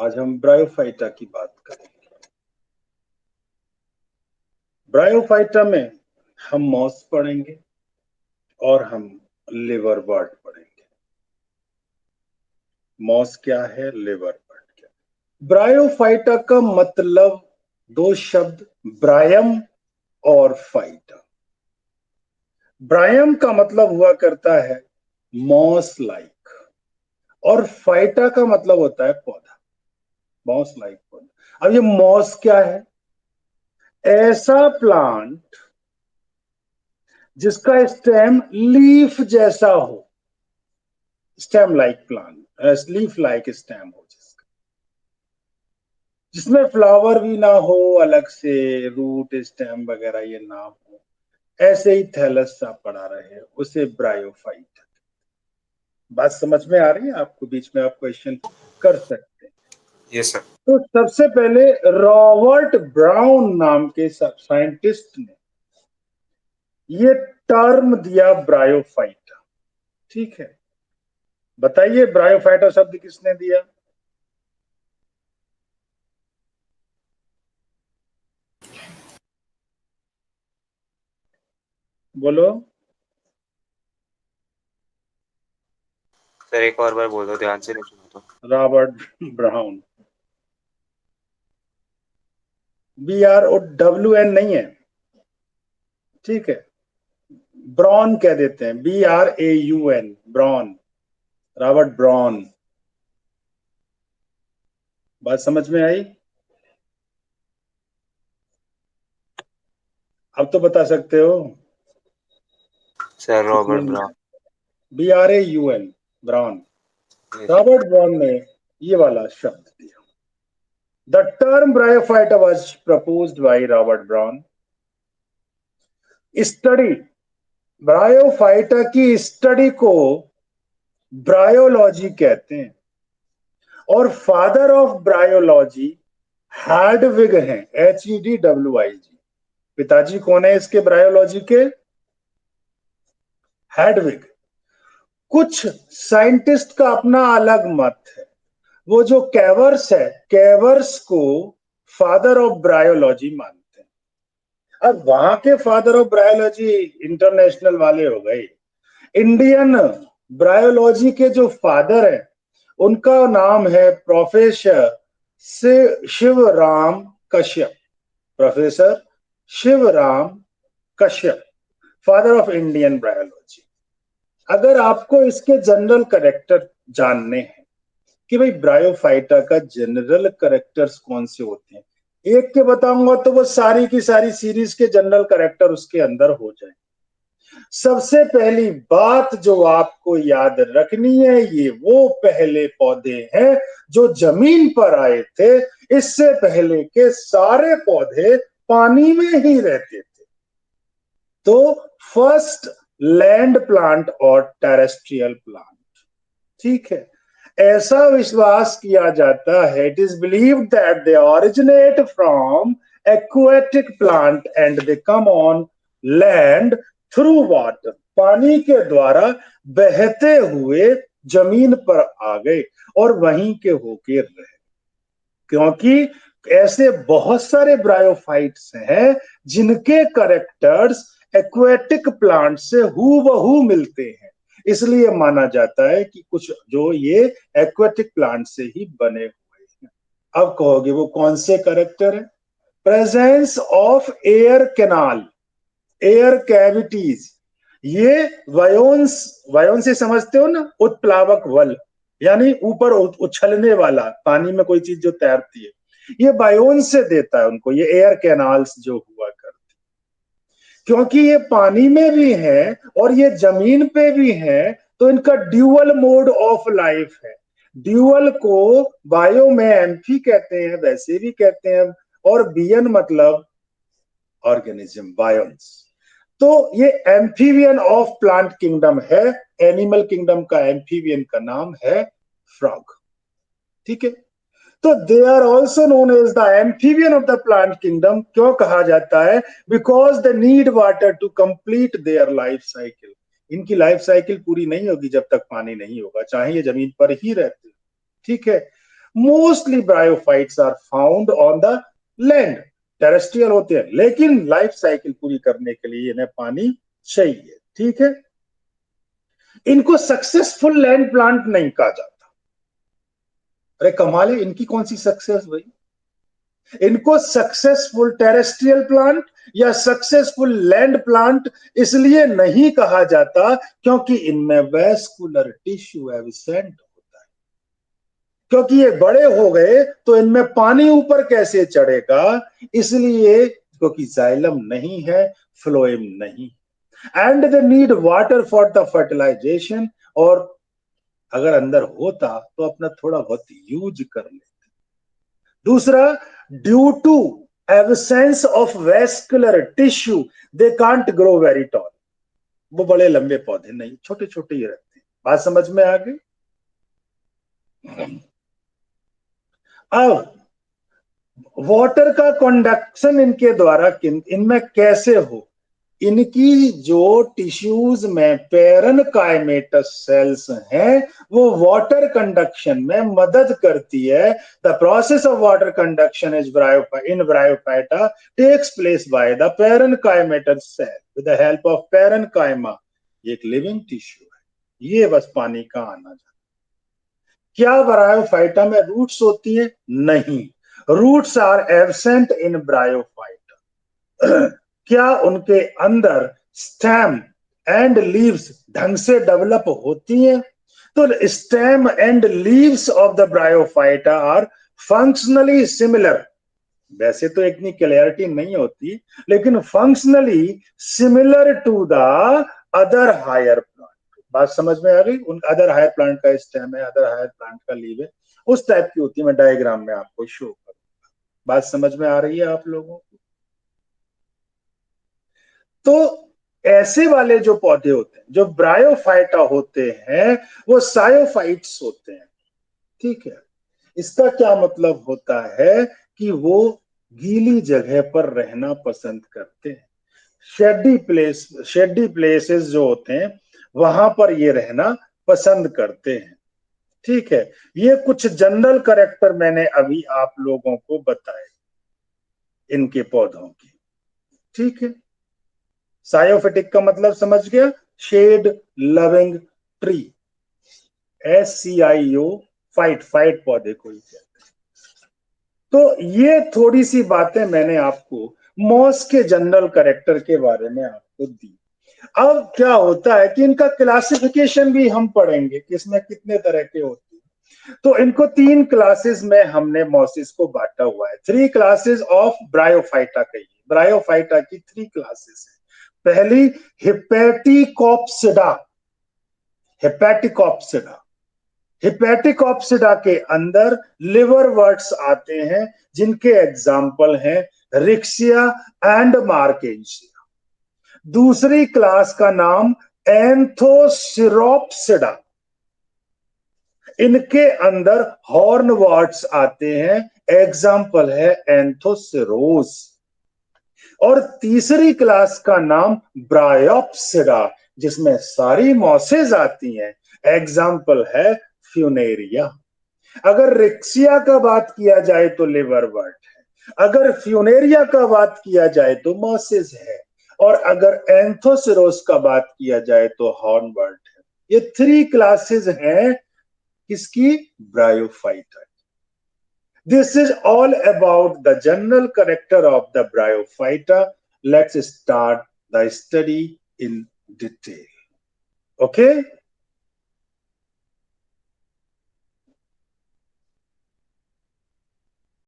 आज हम ब्रायोफाइटा की बात करेंगे। ब्रायोफाइटा में हम मॉस पढ़ेंगे और हम लिवरवर्ट पढ़ेंगे। मॉस क्या है, लिवरवर्ट क्या है। ब्रायोफाइटा का मतलब दो शब्द ब्रायम और फाइटा। ब्रायम का मतलब हुआ करता है मॉस लाइक और फाइटा का मतलब होता है पौधा, मॉस लाइक पौधा। अब ये मॉस क्या है? ऐसा प्लांट जिसका स्टेम लीफ जैसा हो, stem like plant, leaf like stem हो, जिसमें फ्लावर भी ना हो, अलग से रूट स्टेम वगैरह ये ना हो, ऐसे ही थैलस सा पड़ा रहे, उसे ब्रायोफाइट। बात समझ में आ रही है आपको? बीच में आप क्वेश्चन कर सकते हैं। Yes sir. तो सबसे पहले रॉबर्ट ब्राउन नाम के साइंटिस्ट ने ये टर्म दिया ब्रायोफाइटा। ठीक है, बताइए ब्रायोफाइटा शब्द किसने दिया? बोलो। सर एक और बार बोल दो, ध्यान से नहीं सुना तो। Robert brown. BROWN नहीं है, ठीक है, ब्रॉन कह देते हैं, BRAUN, ब्रॉन, रॉबर्ट ब्रॉन। बात समझ में आई? अब तो बता सकते हो। सर किसने रॉबर्ट दिया? Brown. BRAUN, brown. Yes. Robert brown ने ये वाला शब्द दिया। The term bryophyta was proposed by Robert brown. Study, bryophyta की स्टडी को ब्रायोलॉजी कहते हैं और फादर ऑफ ब्रायोलॉजी हैडविग हैं, HEDWIG। पिताजी कौन है इसके, ब्रायोलॉजी के? हैडविग। कुछ साइंटिस्ट का अपना अलग मत है। वो जो कैवर्स है, कैवर्स को फादर ऑफ ब्रायोलॉजी मानते हैं। अब वहां के फादर ऑफ ब्रायोलॉजी इंटरनेशनल वाले हो गए। इंडियन ब्रायोलॉजी के जो फादर है उनका नाम है professor Shivram Kashyap. Professor Shivram Kashyap, father of Indian bryology. अगर आपको इसके जनरल करेक्टर जानने हैं कि भाई ब्रायोफाइटा का जनरल करेक्टर्स कौन से होते हैं, एक के बताऊंगा तो वो सारी की सारी सीरीज के जनरल करेक्टर उसके अंदर हो जाए। सबसे पहली बात जो आपको याद रखनी है, ये वो पहले पौधे हैं जो जमीन पर आए थे। इससे पहले के सारे पौधे पानी में ही रहते थे। तो फर्स्ट लैंड प्लांट और टेरेस्ट्रियल प्लांट, ठीक है। ऐसा विश्वास किया जाता है, it is believed that they originate from aquatic plant and they come on land through water. पानी के द्वारा बहते हुए जमीन पर आ गए और वहीं के होके रहे। क्योंकि ऐसे बहुत सारे ब्रायोफाइट्स हैं जिनके करेक्टर्स एक्वेटिक प्लांट से हूबहू मिलते हैं, इसलिए माना जाता है कि कुछ जो ये एक्वेटिक प्लांट से ही बने हुए हैं। अब कहोगे वो कौन से करेक्टर है? Presence of air canal, air cavities. ये वायोन्स, वायोन्स से समझते हो ना, उत्प्लावक वल, यानी ऊपर उछलने वाला, पानी में कोई चीज जो तैरती है, ये बायोन्स से देता है उनको, ये एयर कैनाल्स जो हुआ करते। क्योंकि ये पानी में भी है और ये जमीन पे भी है, तो इनका ड्यूअल मोड ऑफ लाइफ है। ड्यूअल को बायो में एम्फी कहते हैं, वैसे भी कहते हैं, और बीएन मतलब ऑर्गेनिज्म, बायोन्स। तो ये एम्फीबियन ऑफ प्लांट किंगडम है। एनिमल किंगडम का एम्फीबियन का नाम है फ्रॉग, ठीक है। तो they are also known as the amphibian of the plant kingdom. क्यों कहा जाता है? Because they need water to complete their life cycle. इनकी लाइफ साइकिल पूरी नहीं होगी जब तक पानी नहीं होगा, चाहे ये जमीन पर ही रहते, ठीक है। Mostly bryophytes are found on the land, terrestrial होते हैं, लेकिन लाइफ साइकिल पूरी करने के लिए इन्हें पानी चाहिए। ठीक है, इनको सक्सेसफुल लैंड प्लांट नहीं कहा जाता। अरे कमाल है, इनकी कौन सी सक्सेस भाई? इनको सक्सेसफुल टेरेस्ट्रियल प्लांट या सक्सेसफुल लैंड प्लांट इसलिए नहीं कहा जाता क्योंकि इनमें वैस्कुलर टिश्यू एब्सेंट होता है। क्योंकि ये बड़े हो गए तो इनमें पानी ऊपर कैसे चढ़ेगा, इसलिए क्योंकि जाइलम नहीं है, फ्लोएम नहीं, and they need water for the fertilization, और अगर अंदर होता तो अपना थोड़ा बहुत यूज कर लेते। दूसरा, due to absence of vascular tissue they can't grow very tall, वो बड़े लंबे पौधे नहीं, छोटे छोटे ही रहते हैं। बात समझ में आ गई? अब वाटर का कंडक्शन इनके द्वारा इनमें कैसे हो, इनकी जो टिश्यूज में पेरेनकाइमेटस सेल्स हैं वो वाटर कंडक्शन में मदद करती है। The process of water conduction is in bryophyta takes place by the parenchymatous cell with the help of parenchyma. ये एक लिविंग टिश्यू है, ये बस पानी का आना जाना। क्या ब्रायोफाइटा में रूट्स होती है? नहीं, roots are absent in bryophyta. क्या उनके अंदर स्टेम एंड लीव्स ढंग से डेवलप होती हैं? तो stem and leaves of the bryophyta are functionally similar. वैसे तो इतनी क्लियरिटी नहीं होती, लेकिन functionally similar to the other higher plant. बात समझ में आ गई? उन अदर हायर प्लांट का स्टेम है, अदर हायर प्लांट का लीव है, उस टाइप की होती है। मैं डायग्राम में आपको शो करूंगा। बात समझ में आ रही है आप लोगों को? तो ऐसे वाले जो पौधे होते हैं जो ब्रायोफाइटा होते हैं वो सायोफाइट्स होते हैं। ठीक है, इसका क्या मतलब होता है कि वो गीली जगह पर रहना पसंद करते हैं। शेडी प्लेसेस जो होते हैं वहां पर ये रहना पसंद करते हैं। ठीक है, ये कुछ जनरल कैरेक्टर मैंने अभी आप लोगों को बताए इनके पौधों की। ठीक है, सायोफिटिक का मतलब समझ गया, शेड लविंग ट्री, SCIO, फाइट पौधे को ही कहते हैं। तो ये थोड़ी सी बातें मैंने आपको मॉस के जनरल कैरेक्टर के बारे में आपको दी। अब क्या होता है कि इनका क्लासिफिकेशन भी हम पढ़ेंगे कि इसमें कितने तरह के होते हैं। तो इनको 3 क्लासेस में हमने मॉसिस को बांटा हुआ है। 3 क्लासेस ऑफ ब्रायोफाइटा कहिए, ब्रायोफाइटा की 3 क्लासेस है। पहली हिपैटिकॉप्सिडा, हिपैटिकॉप्सिडा, हिपैटिकॉप्सिडा के अंदर लिवरवर्ट्स आते हैं जिनके एग्जाम्पल हैं रिक्सिया एंड मार्केंसिया। दूसरी क्लास का नाम एंथोसिरोप्सिडा, इनके अंदर हॉर्नवर्ट्स आते हैं, एग्जाम्पल है एंथोसिरोस। और तीसरी क्लास का नाम ब्रायोप्सिडा जिसमें सारी मॉसेज आती हैं, एग्जाम्पल है फ्यूनेरिया। अगर रिक्सिया का बात किया जाए तो लिवरवर्ट है, अगर फ्यूनेरिया का बात किया जाए तो मॉसेज है, और अगर एंथोसिरोस का बात किया जाए तो हॉर्नवर्ट है। ये 3 क्लासेस हैं किसकी? Bryophyta. This is all about the general character of the Bryophyta. Let's start the study in detail. Okay?